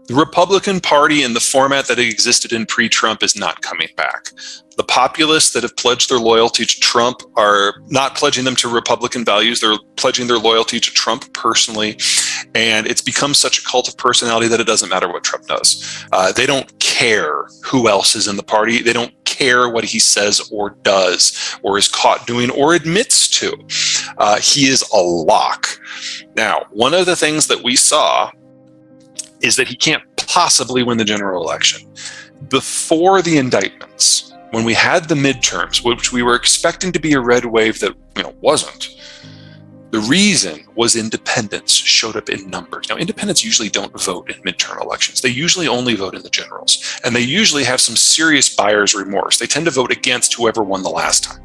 The Republican Party in the format that it existed in pre-Trump is not coming back. The populists that have pledged their loyalty to Trump are not pledging them to Republican values. They're pledging their loyalty to Trump personally. And it's become such a cult of personality that it doesn't matter what Trump does. They don't care who else is in the party. They don't care what he says or does or is caught doing or admits to. He is a lock. Now, one of the things that we saw is that he can't possibly win the general election. Before the indictments, when we had the midterms, which we were expecting to be a red wave that wasn't, the reason was independents showed up in numbers. Now, independents usually don't vote in midterm elections. They usually only vote in the generals. And they usually have some serious buyer's remorse. They tend to vote against whoever won the last time.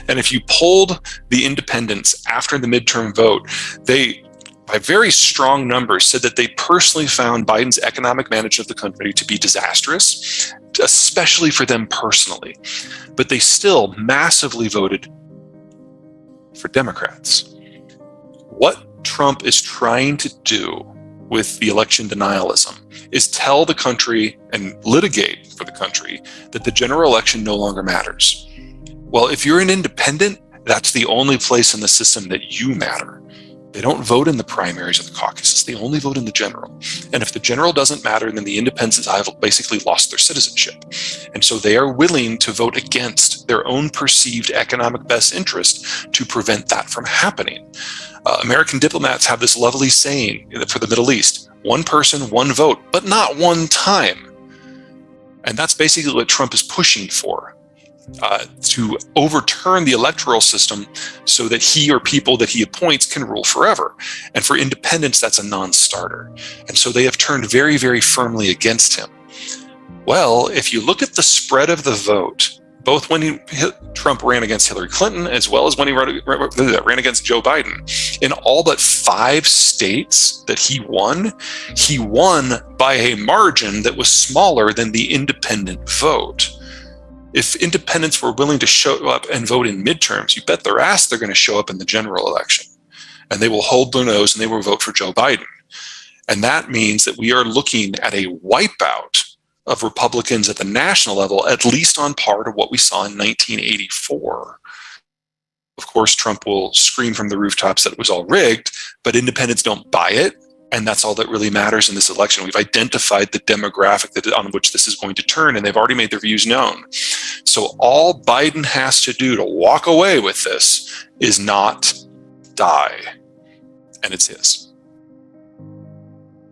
And if you polled the independents after the midterm vote, they, by very strong numbers, said that they personally found Biden's economic management of the country to be disastrous, especially for them personally. But they still massively voted for Democrats. What Trump is trying to do with the election denialism is tell the country and litigate for the country that the general election no longer matters. Well, if you're an independent, that's the only place in the system that you matter. They don't vote in the primaries or the caucuses. They only vote in the general. And if the general doesn't matter, then the independents have basically lost their citizenship. And so they are willing to vote against their own perceived economic best interest to prevent that from happening. American diplomats have this lovely saying for the Middle East: one person, one vote, but not one time. And that's basically what Trump is pushing for. To overturn the electoral system so that he or people that he appoints can rule forever. And for independents, that's a non-starter. And so they have turned very, very firmly against him. Well, if you look at the spread of the vote, both when Trump ran against Hillary Clinton as well as when he ran against Joe Biden, in all but 5 states that he won by a margin that was smaller than the independent vote. If independents were willing to show up and vote in midterms, you bet their ass they're going to show up in the general election. And they will hold their nose and they will vote for Joe Biden. And that means that we are looking at a wipeout of Republicans at the national level, at least on par to what we saw in 1984. Of course, Trump will scream from the rooftops that it was all rigged, but independents don't buy it. And that's all that really matters in this election. We've identified the demographic on which this is going to turn, and they've already made their views known. So all Biden has to do to walk away with this is not die. And it's his.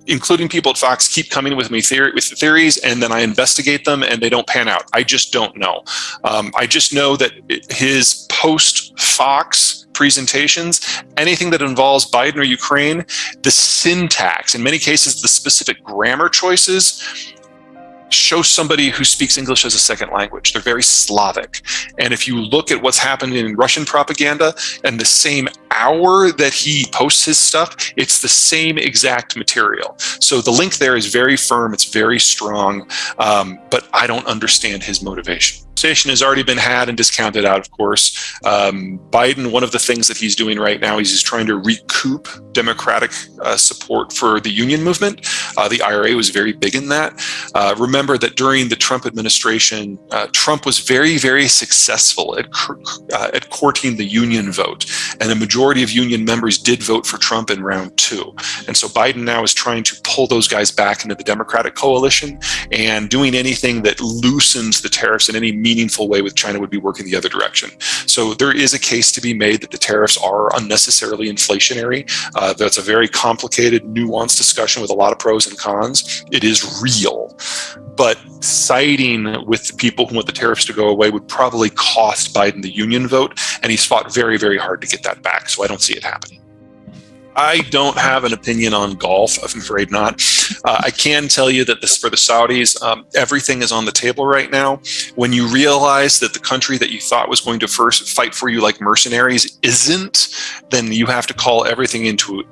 Including people at Fox keep coming with me with theories, and then I investigate them and they don't pan out. I just don't know. I just know that his post-Fox presentations, anything that involves Biden or Ukraine, the syntax, in many cases, the specific grammar choices, show somebody who speaks English as a second language. They're very Slavic. And if you look at what's happened in Russian propaganda, and the same hour that he posts his stuff, it's the same exact material. So the link there is very firm, it's very strong, but I don't understand his motivation. Conversation has already been had and discounted out, of course. Biden, one of the things that he's doing right now is he's trying to recoup Democratic support for the union movement. The IRA was very big in that. Remember that during the Trump administration, Trump was very, very successful at courting the union vote. And the majority of union members did vote for Trump in round 2. And so Biden now is trying to pull those guys back into the Democratic coalition, and doing anything that loosens the tariffs in any meaningful way with China would be working the other direction. So there is a case to be made that the tariffs are unnecessarily inflationary. That's a very complicated, nuanced discussion with a lot of pros and cons. It is real. But siding with the people who want the tariffs to go away would probably cost Biden the union vote, and he's fought very, very hard to get that back, so I don't see it happening. I don't have an opinion on golf, I'm afraid not. I can tell you that for the Saudis, everything is on the table right now. When you realize that the country that you thought was going to first fight for you like mercenaries isn't, then you have to call everything into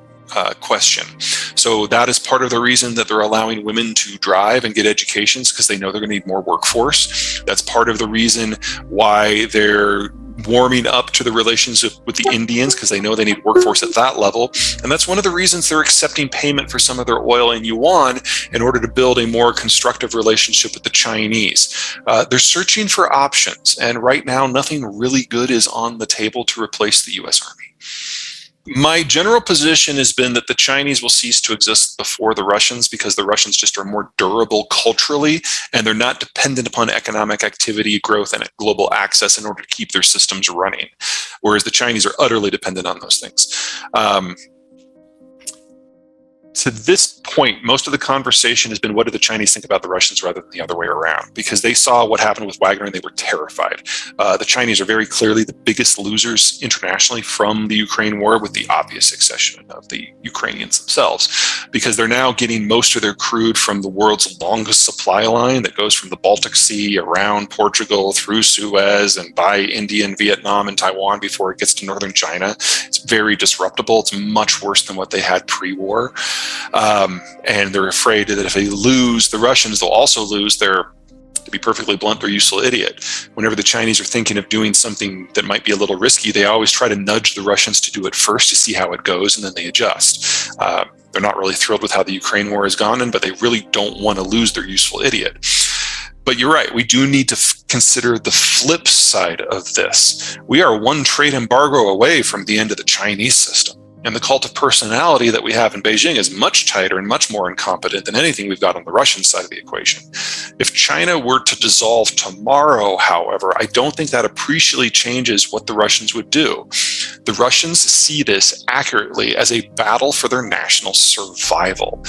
question. So that is part of the reason that they're allowing women to drive and get educations, because they know they're going to need more workforce. That's part of the reason why they're warming up to the relationship with the Indians, because they know they need workforce at that level. And that's one of the reasons they're accepting payment for some of their oil in yuan, in order to build a more constructive relationship with the Chinese. They're searching for options, and right now nothing really good is on the table to replace the US Army. My general position has been that the Chinese will cease to exist before the Russians because the Russians just are more durable culturally, and they're not dependent upon economic activity, growth, and global access in order to keep their systems running, whereas the Chinese are utterly dependent on those things. To this point, most of the conversation has been, what do the Chinese think about the Russians rather than the other way around? Because they saw what happened with Wagner and they were terrified. The Chinese are very clearly the biggest losers internationally from the Ukraine war, with the obvious exception of the Ukrainians themselves, because they're now getting most of their crude from the world's longest supply line that goes from the Baltic Sea around Portugal through Suez and by India and Vietnam and Taiwan before it gets to northern China. It's very disruptible. It's much worse than what they had pre-war. And they're afraid that if they lose the Russians, they'll also lose their, to be perfectly blunt, their useful idiot. Whenever the Chinese are thinking of doing something that might be a little risky, they always try to nudge the Russians to do it first to see how it goes, and then they adjust. They're not really thrilled with how the Ukraine war has gone, but they really don't want to lose their useful idiot. But you're right, we do need to consider the flip side of this. We are one trade embargo away from the end of the Chinese system. And the cult of personality that we have in Beijing is much tighter and much more incompetent than anything we've got on the Russian side of the equation. If China were to dissolve tomorrow, however, I don't think that appreciably changes what the Russians would do. The Russians see this accurately as a battle for their national survival.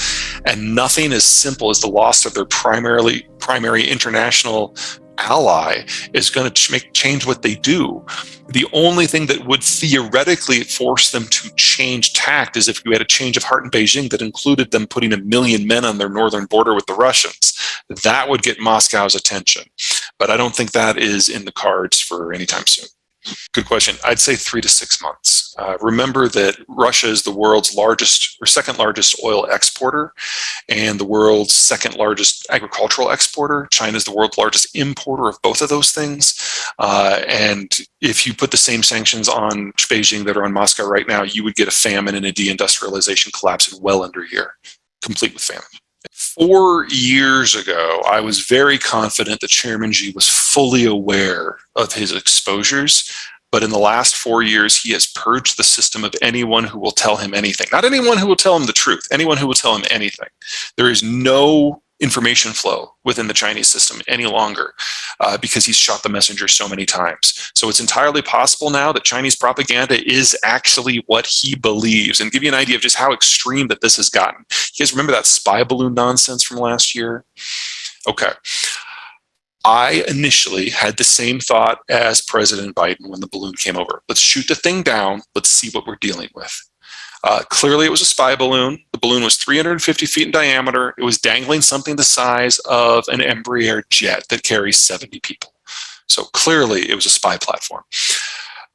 And nothing as simple as the loss of their primary international ally is going to change what they do. The only thing that would theoretically force them to change tact is if you had a change of heart in Beijing that included them putting 1 million men on their northern border with the Russians. That would get Moscow's attention. But I don't think that is in the cards for any time soon. Good question. I'd say 3 to 6 months. Remember that Russia is the world's largest or second largest oil exporter and the world's second largest agricultural exporter. China is the world's largest importer of both of those things. And if you put the same sanctions on Beijing that are on Moscow right now, you would get a famine and a deindustrialization collapse in well under a year, complete with famine. 4 years ago, I was very confident that Chairman Xi was fully aware of his exposures, but in the last 4 years, he has purged the system of anyone who will tell him anything. Not anyone who will tell him the truth, anyone who will tell him anything. There is no information flow within the Chinese system any longer because he's shot the messenger so many times. So it's entirely possible now that Chinese propaganda is actually what he believes. And give you an idea of just how extreme that this has gotten. You guys remember that spy balloon nonsense from last year? Okay. I initially had the same thought as President Biden when the balloon came over. Let's shoot the thing down. Let's see what we're dealing with. Clearly, it was a spy balloon. The balloon was 350 feet in diameter. It was dangling something the size of an Embraer jet that carries 70 people. So clearly, it was a spy platform.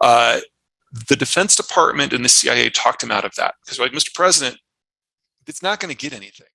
The Defense Department and the CIA talked him out of that because, like, Mr. President, it's not going to get anything.